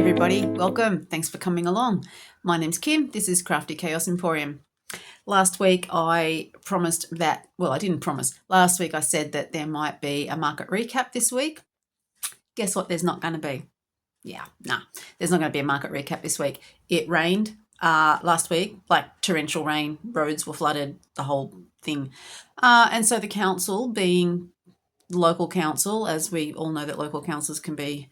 everybody, welcome. Thanks for coming along. My name's Kim. This is Crafty Chaos Emporium. Last week I promised that, well, I didn't promise. Last week I said that there might be a market recap this week. Guess what? There's not going to be. There's not going to be a market recap this week. It rained last week, like torrential rain. Roads were flooded, the whole thing. And so the council, being local council, as we all know that local councils can be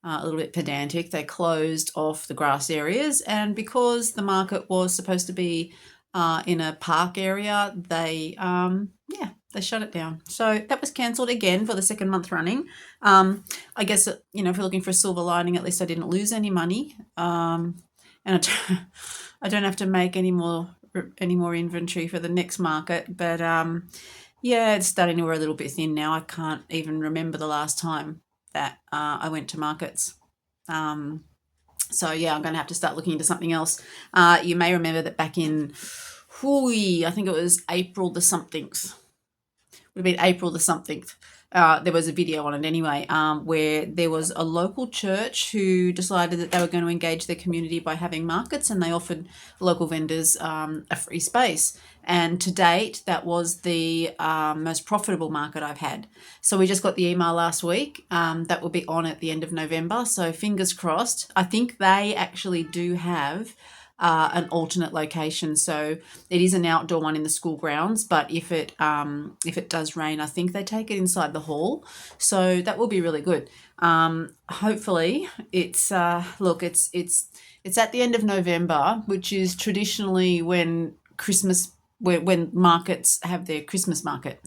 a little bit pedantic, they closed off the grass areas, and because the market was supposed to be in a park area, they shut it down. So that was cancelled again for the second month running. I guess if you're looking for a silver lining, at least I didn't lose any money, and I don't have to make any more inventory for the next market. But it's starting to wear a little bit thin now. I can't even remember the last time that I went to markets. I'm going to have to start looking into something else. You may remember that back in, I think it was April the somethingth. Would have been April the somethingth. There was a video on it anyway, where there was a local church who decided that they were going to engage their community by having markets, and they offered local vendors a free space. And to date, that was the most profitable market I've had. So we just got the email last week that will be on at the end of November. So fingers crossed. I think they actually do have an alternate location, so it is an outdoor one in the school grounds, but if it does rain, I think they take it inside the hall, so that will be really good. Hopefully it's at the end of November, which is traditionally when markets have their Christmas market,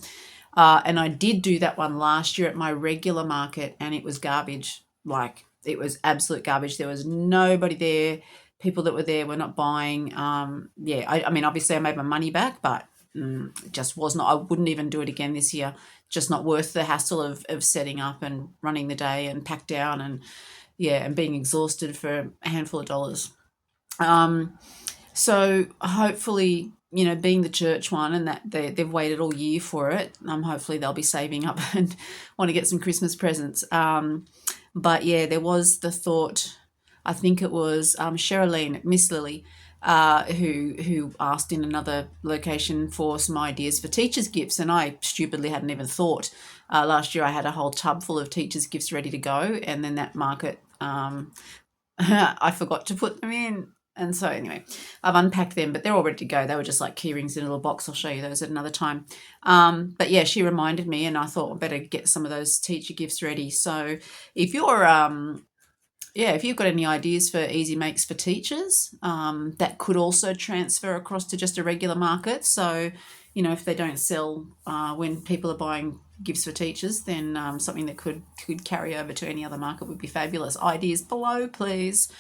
and I did do that one last year at my regular market, and it was garbage. Like, it was absolute garbage. There was nobody there. People that were there were not buying. I mean, obviously I made my money back, but it just was not. I wouldn't even do it again this year. Just not worth the hassle of setting up and running the day and pack down and being exhausted for a handful of dollars. So hopefully, being the church one, and that they've waited all year for it, hopefully they'll be saving up and want to get some Christmas presents. But there was the thought. I think it was Sherilyn, Miss Lily, who asked in another location for some ideas for teachers' gifts, and I stupidly hadn't even thought. Last year I had a whole tub full of teachers' gifts ready to go, and then that market, I forgot to put them in. And so anyway, I've unpacked them, but they're all ready to go. They were just like key rings in a little box. I'll show you those at another time. But she reminded me, and I thought I better get some of those teacher gifts ready. So if you're if you've got any ideas for easy makes for teachers, that could also transfer across to just a regular market. So, if they don't sell when people are buying gifts for teachers, then something that could carry over to any other market would be fabulous. Ideas below, please.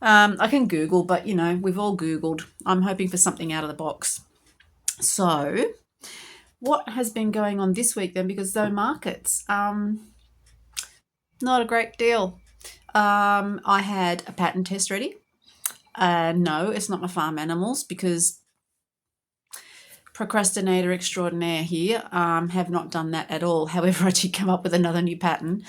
I can Google, but, we've all Googled. I'm hoping for something out of the box. So what has been going on this week then? Because though markets, not a great deal. I had a pattern test ready. No, it's not my farm animals, because procrastinator extraordinaire here, have not done that at all. However, I did come up with another new pattern.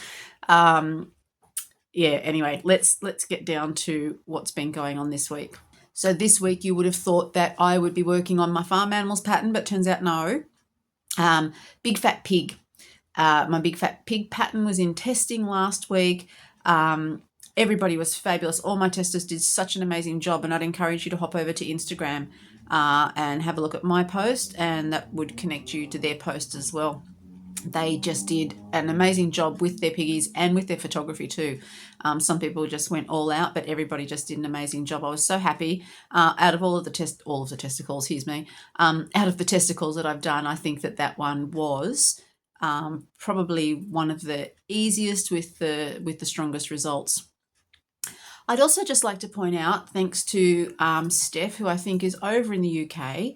Anyway, let's get down to what's been going on this week. So this week you would have thought that I would be working on my farm animals pattern, but turns out no. Big fat pig. My big fat pig pattern was in testing last week. Everybody was fabulous. All my testers did such an amazing job, and I'd encourage you to hop over to Instagram and have a look at my post, and that would connect you to their post as well. They just did an amazing job with their piggies and with their photography too. Some people just went all out, but everybody just did an amazing job. I was so happy. Out of all of the testicles, out of the testicles that I've done, I think that one was probably one of the easiest with the strongest results. I'd also just like to point out, thanks to Steph, who I think is over in the UK,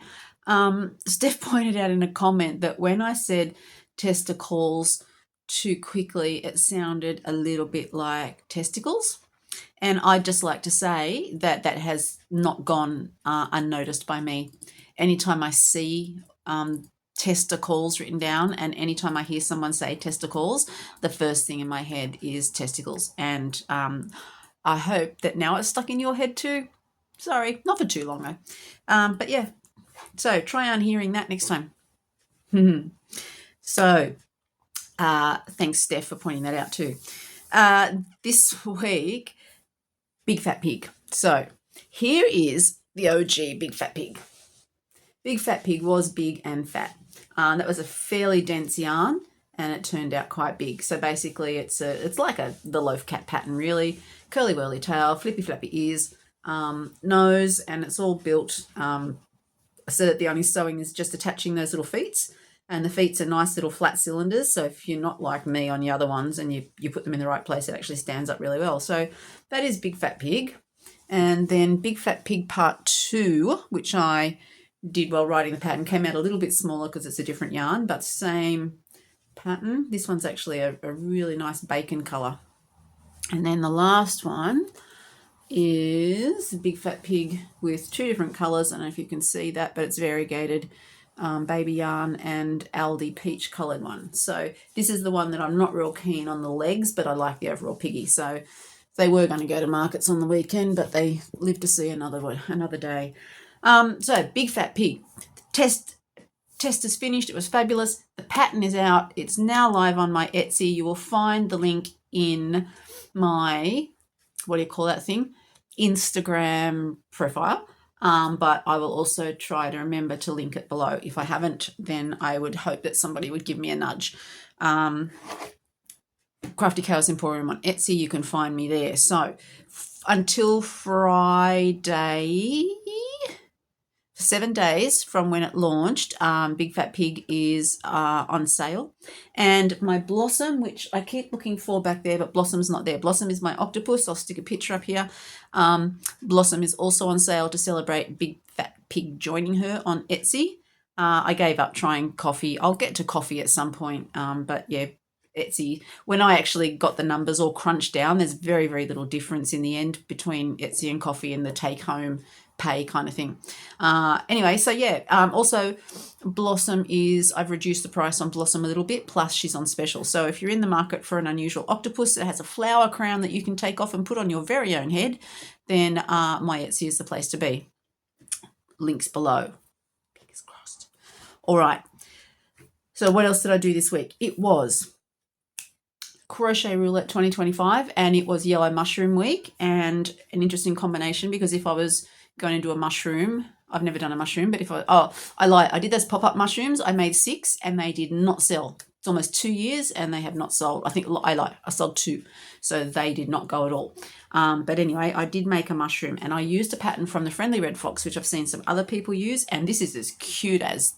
Steph pointed out in a comment that when I said testicles too quickly, it sounded a little bit like testicles. And I'd just like to say that has not gone unnoticed by me. Anytime I see testicles written down, and anytime I hear someone say testicles, the first thing in my head is testicles. And I hope that now it's stuck in your head too. Sorry, not for too long though. But yeah, so try unhearing that next time. So thanks, Steph, for pointing that out too. This week, Big Fat Pig. So here is the OG Big Fat Pig. Big Fat Pig was big and fat. That was a fairly dense yarn, and it turned out quite big. So basically, it's like the loaf cat pattern, really. Curly whirly tail, flippy flappy ears, nose, and it's all built so that the only sewing is just attaching those little feet. And the feet are nice little flat cylinders. So if you're not like me on the other ones and you put them in the right place, it actually stands up really well. So that is Big Fat Pig. And then Big Fat Pig Part 2, which I did while writing the pattern, came out a little bit smaller because it's a different yarn, but same pattern. This one's actually a really nice bacon colour. And then the last one is Big Fat Pig with 2 different colours. I don't know if you can see that, but it's variegated. Baby yarn and Aldi peach coloured one. So this is the one that I'm not real keen on the legs, but I like the overall piggy. So they were going to go to markets on the weekend, but they live to see another day. So Big Fat Pig. Test is finished. It was fabulous. The pattern is out. It's now live on my Etsy. You will find the link in my, what do you call that thing? Instagram profile. But I will also try to remember to link it below. If I haven't, then I would hope that somebody would give me a nudge. Crafty Chaos Emporium on Etsy, you can find me there. So until Friday, 7 days from when it launched, Big Fat Pig is on sale. And my Blossom, which I keep looking for back there, but Blossom's not there. Blossom is my octopus. I'll stick a picture up here. Blossom is also on sale to celebrate Big Fat Pig joining her on Etsy. I gave up trying coffee. I'll get to coffee at some point, but yeah, Etsy, when I actually got the numbers all crunched down, there's very, very little difference in the end between Etsy and coffee and the take-home pay kind of thing. Anyway, so yeah, also Blossom is, I've reduced the price on Blossom a little bit, plus she's on special. So if you're in the market for an unusual octopus that has a flower crown that you can take off and put on your very own head, then my Etsy is the place to be. Links below. Fingers crossed. All right. So what else did I do this week? It was Crochet Roulette 2025, and it was Yellow Mushroom Week, and an interesting combination because if I was going to do a mushroom, I've never done a mushroom, but if I did those pop-up mushrooms. I made 6 and they did not sell. It's almost 2 years and they have not sold. I think I sold 2, so they did not go at all. But anyway, I did make a mushroom and I used a pattern from the Friendly Red Fox, which I've seen some other people use, and this is as cute as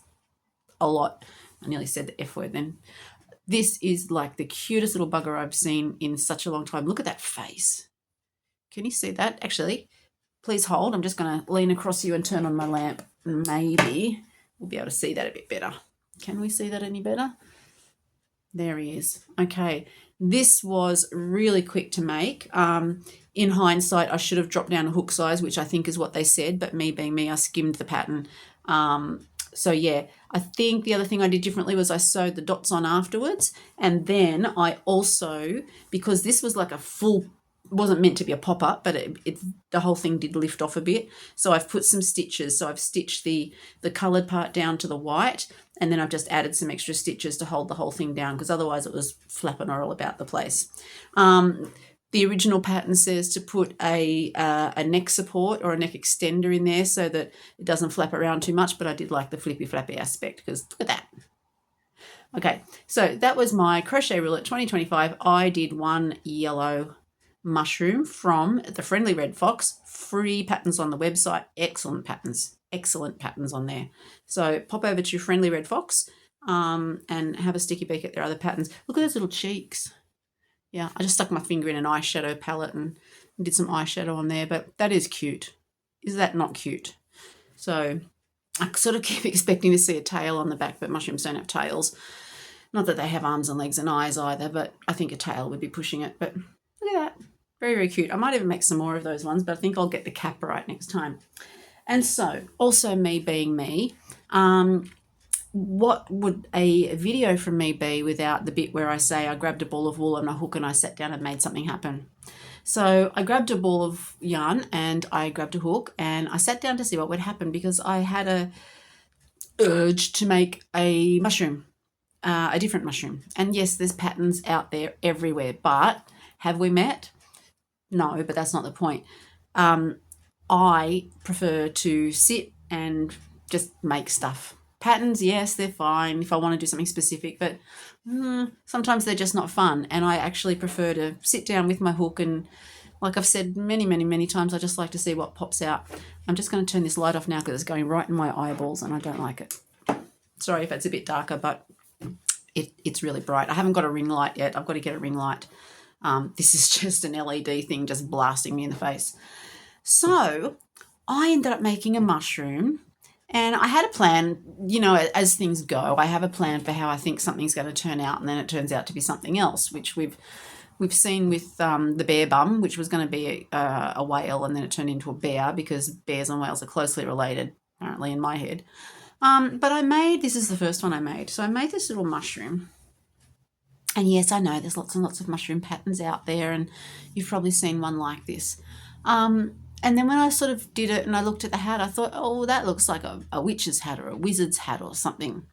a lot. I nearly said the F word then. This is like the cutest little bugger I've seen in such a long time. Look at that face. Can you see that? Actually, please hold. I'm just going to lean across you and turn on my lamp. Maybe we'll be able to see that a bit better. Can we see that any better? There he is. Okay. This was really quick to make. In hindsight, I should have dropped down a hook size, which I think is what they said, but me being me, I skimmed the pattern. So yeah, I think the other thing I did differently was I sewed the dots on afterwards. And then I also, because this was like a full, wasn't meant to be a pop-up, but the whole thing did lift off a bit. So I've put some stitches. So I've stitched the coloured part down to the white, and then I've just added some extra stitches to hold the whole thing down because otherwise it was flapping all about the place. The original pattern says to put a neck support or a neck extender in there so that it doesn't flap around too much, but I did like the flippy flappy aspect because look at that. Okay, so that was my Crochet Roulette 2025. I did one yellow mushroom from the Friendly Red Fox. Free patterns on the website. Excellent patterns on there. So pop over to Friendly Red Fox and have a sticky beak at their other patterns. Look at those little cheeks. Yeah, I just stuck my finger in an eyeshadow palette and did some eyeshadow on there, but that is cute. Is that not cute? So I sort of keep expecting to see a tail on the back, but mushrooms don't have tails. Not that they have arms and legs and eyes either, but I think a tail would be pushing it. But look at that. Very, very cute. I might even make some more of those ones, but I think I'll get the cap right next time. And so, also me being me, what would a video from me be without the bit where I say I grabbed a ball of wool and a hook and I sat down and made something happen? So I grabbed a ball of yarn and I grabbed a hook and I sat down to see what would happen because I had a urge to make a mushroom, a different mushroom. And yes, there's patterns out there everywhere, but have we met? No, but that's not the point. I prefer to sit and just make stuff. Patterns, yes, they're fine if I want to do something specific, but sometimes they're just not fun. And I actually prefer to sit down with my hook and, like I've said many, many, many times, I just like to see what pops out. I'm just going to turn this light off now because it's going right in my eyeballs and I don't like it. Sorry if it's a bit darker, but it's really bright. I haven't got a ring light yet. I've got to get a ring light. This is just an LED thing just blasting me in the face. So I ended up making a mushroom and I had a plan, you know, as things go, I have a plan for how I think something's going to turn out, and then it turns out to be something else, which we've seen with the bear bum, which was going to be a whale, and then it turned into a bear because bears and whales are closely related, apparently, in my head. But this is the first one I made. So I made this little mushroom. And yes, I know there's lots and lots of mushroom patterns out there, and you've probably seen one like this. And then when I sort of did it and I looked at the hat, I thought, oh, that looks like a witch's hat or a wizard's hat or something.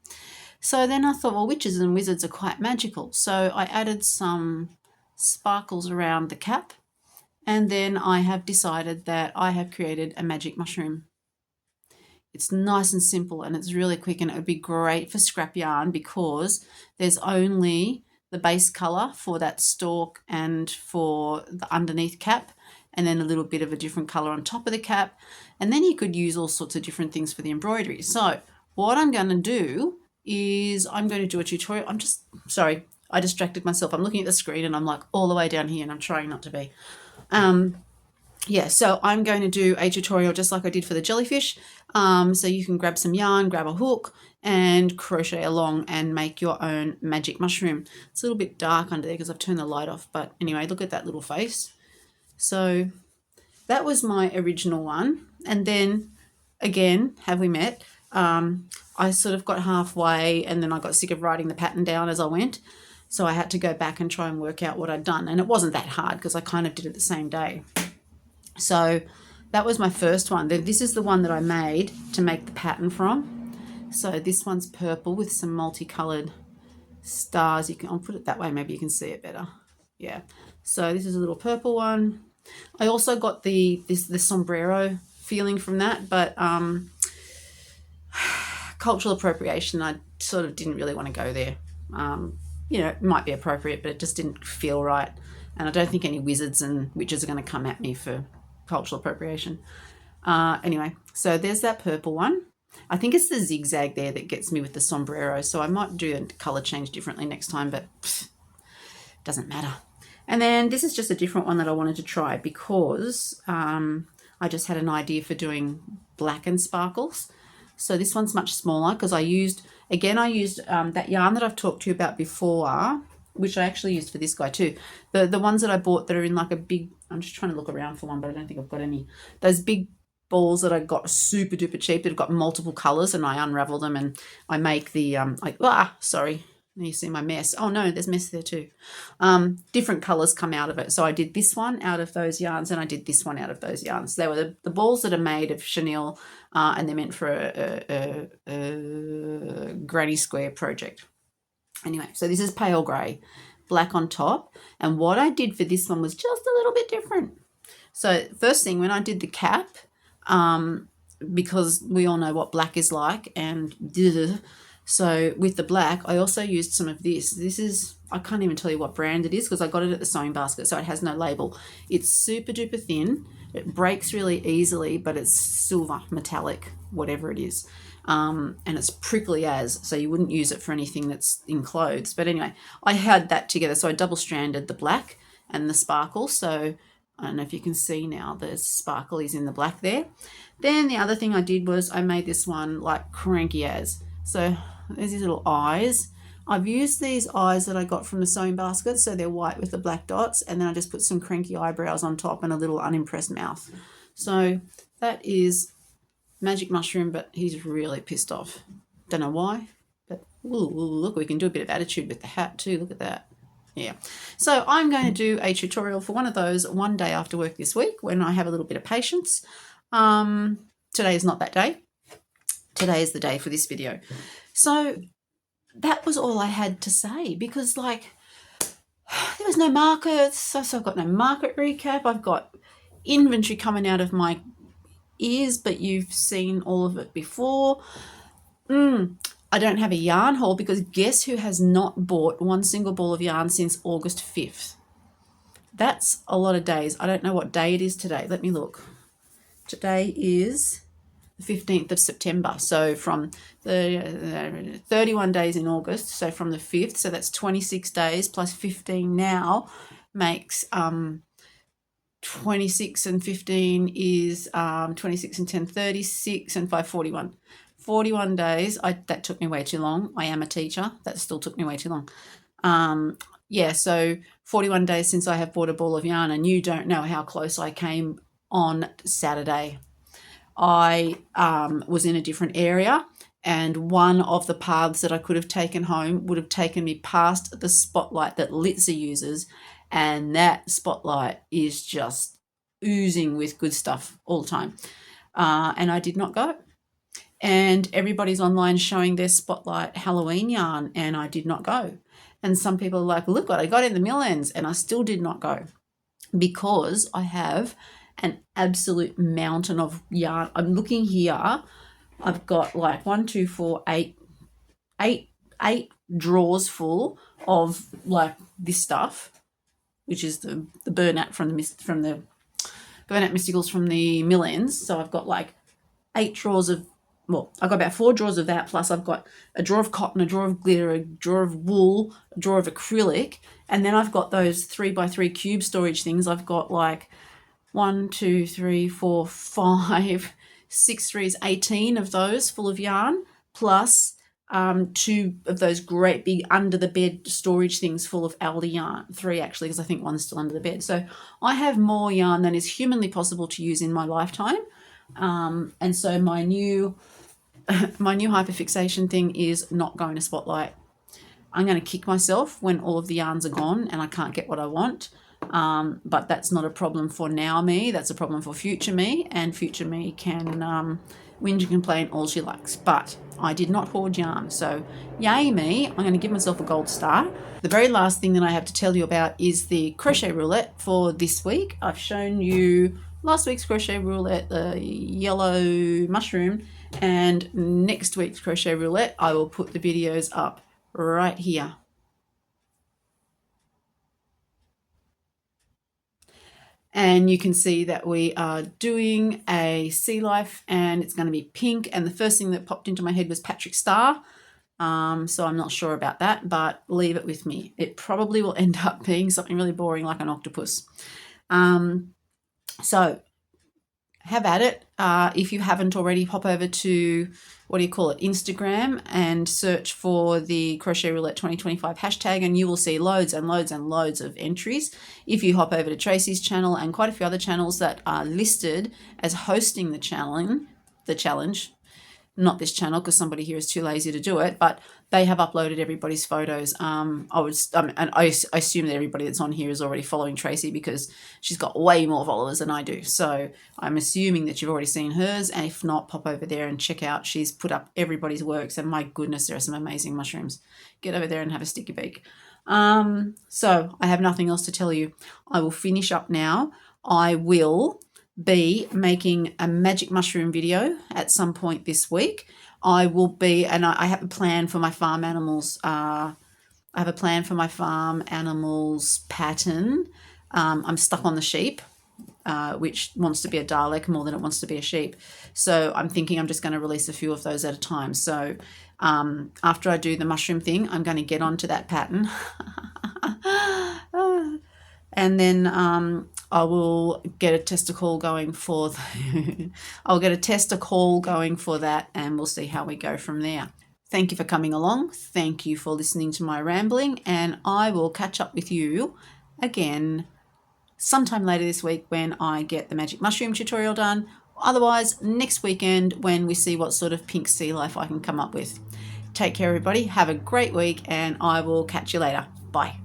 So then I thought, well, witches and wizards are quite magical. So I added some sparkles around the cap, and then I have decided that I have created a magic mushroom. It's nice and simple and it's really quick, and it would be great for scrap yarn because there's only the base colour for that stalk and for the underneath cap, and then a little bit of a different colour on top of the cap, and then you could use all sorts of different things for the embroidery. So what I'm going to do is I'm going to do a tutorial. Sorry, I distracted myself. I'm looking at the screen and I'm like all the way down here and I'm trying not to be. Yeah, so I'm going to do a tutorial just like I did for the jellyfish. So you can grab some yarn, grab a hook and crochet along and make your own magic mushroom. It's a little bit dark under there because I've turned the light off, but anyway, look at that little face. So that was my original one. And then again, have we met? I sort of got halfway and then I got sick of writing the pattern down as I went. So I had to go back and try and work out what I'd done. And it wasn't that hard because I kind of did it the same day. So that was my first one. This is the one that I made to make the pattern from. So this one's purple with some multicolored stars. I'll put it that way, maybe you can see it better. Yeah. So this is a little purple one. I also got the sombrero feeling from that, but cultural appropriation, I sort of didn't really want to go there. You know, it might be appropriate, but it just didn't feel right. And I don't think any wizards and witches are going to come at me for cultural appropriation. Anyway, so there's that purple one. I think it's the zigzag there that gets me with the sombrero, so I might do a colour change differently next time, but doesn't matter. And then this is just a different one that I wanted to try because I just had an idea for doing black and sparkles. So this one's much smaller because I used that yarn that I've talked to you about before, which I actually used for this guy too. The ones that I bought that are in like a big, I'm just trying to look around for one, but I don't think I've got any. Those big balls that I got super duper cheap that have got multiple colours, and I unravel them and I make the, sorry, you see my mess. Oh no, there's mess there too. Different colours come out of it. So I did this one out of those yarns and I did this one out of those yarns. They were the balls that are made of chenille and they're meant for a granny square project. Anyway, so this is pale grey, black on top. And what I did for this one was just a little bit different. So first thing, when I did the cap, because we all know what black is like, and so with the black, I also used some of this. This is, I can't even tell you what brand it is because I got it at the sewing basket, so it has no label. It's super duper thin. It breaks really easily, but it's silver, metallic, whatever it is. And it's prickly as, so you wouldn't use it for anything that's in clothes. But anyway, I had that together. So I double stranded the black and the sparkle. So I don't know if you can see now, the sparkle is in the black there. Then the other thing I did was I made this one like cranky as. So there's these little eyes. I've used these eyes that I got from the sewing basket, so they're white with the black dots, and then I just put some cranky eyebrows on top and a little unimpressed mouth. So that is Magic Mushroom, but he's really pissed off. Don't know why, but ooh, look, we can do a bit of attitude with the hat too. Look at that. Yeah. So I'm going to do a tutorial for one of those one day after work this week when I have a little bit of patience. Today is not that day. Today is the day for this video. So that was all I had to say, because like there was no markets. So I've got no market recap. I've got inventory coming out of my ears, but you've seen all of it before. I don't have a yarn haul because guess who has not bought one single ball of yarn since August 5th? That's a lot of days. I don't know what day it is today. Let me look. Today is the 15th of September. So from the 31 days in August, so from the 5th, so that's 26 days plus 15 now makes 26 and 15 is 26 and 10, 36 and 5, 41. 41 days. That took me way too long. I am a teacher. That still took me way too long. Yeah, so 41 days since I have bought a ball of yarn, and you don't know how close I came on Saturday. I was in a different area, and one of the paths that I could have taken home would have taken me past the spotlight that Litza uses, and that spotlight is just oozing with good stuff all the time. And I did not go. And everybody's online showing their spotlight Halloween yarn, and I did not go. And some people are like, look what I got in the Millends, and I still did not go because I have an absolute mountain of yarn. I'm looking here. I've got like 1, 2, 4, 8 drawers full of like this stuff, which is the burnout from the burnout mysticals from the Millends. So I've got like 8 drawers of, well, I've got about 4 drawers of that, plus I've got a drawer of cotton, a drawer of glitter, a drawer of wool, a drawer of acrylic, and then I've got those 3x3 cube storage things. I've got like 1, 2, 3, 4, 5, 6 threes, 18 of those full of yarn, plus 2 of those great big under the bed storage things full of Aldi yarn. 3 actually, because I think one's still under the bed. So I have more yarn than is humanly possible to use in my lifetime. And so my new hyperfixation thing is not going to Spotlight. I'm going to kick myself when all of the yarns are gone and I can't get what I want. But that's not a problem for now me. That's a problem for future me, and future me can whinge and complain all she likes. But I did not hoard yarn, so yay me. I'm going to give myself a gold star. The very last thing that I have to tell you about is the crochet roulette for this week. I've shown you last week's crochet roulette, the yellow mushroom, and next week's crochet roulette. I will put the videos up right here. And you can see that we are doing a sea life, and it's going to be pink. And the first thing that popped into my head was Patrick Star. So I'm not sure about that, but leave it with me. It probably will end up being something really boring like an octopus. So have at it. If you haven't already, hop over to, Instagram, and search for the Crochet Roulette 2025 hashtag, and you will see loads and loads and loads of entries. If you hop over to Tracy's channel and quite a few other channels that are listed as hosting the challenge, not this channel because somebody here is too lazy to do it, but they have uploaded everybody's photos. And I assume that everybody that's on here is already following Tracy because she's got way more followers than I do. So I'm assuming that you've already seen hers, and if not, pop over there and check out. She's put up everybody's works, and my goodness, there are some amazing mushrooms. Get over there and have a sticky beak. So I have nothing else to tell you. I will finish up now. I will be making a magic mushroom video at some point this week. I will be, and I have a plan for my farm animals. I have a plan for my farm animals pattern. I'm stuck on the sheep, which wants to be a Dalek more than it wants to be a sheep. So I'm thinking I'm just going to release a few of those at a time. So after I do the mushroom thing, I'm going to get onto that pattern. And then I will get a testicle going for I'll get a testicle going for that, and we'll see how we go from there. Thank you for coming along. Thank you for listening to my rambling, and I will catch up with you again sometime later this week when I get the magic mushroom tutorial done. Otherwise, next weekend when we see what sort of pink sea life I can come up with. Take care, everybody. Have a great week, and I will catch you later. Bye.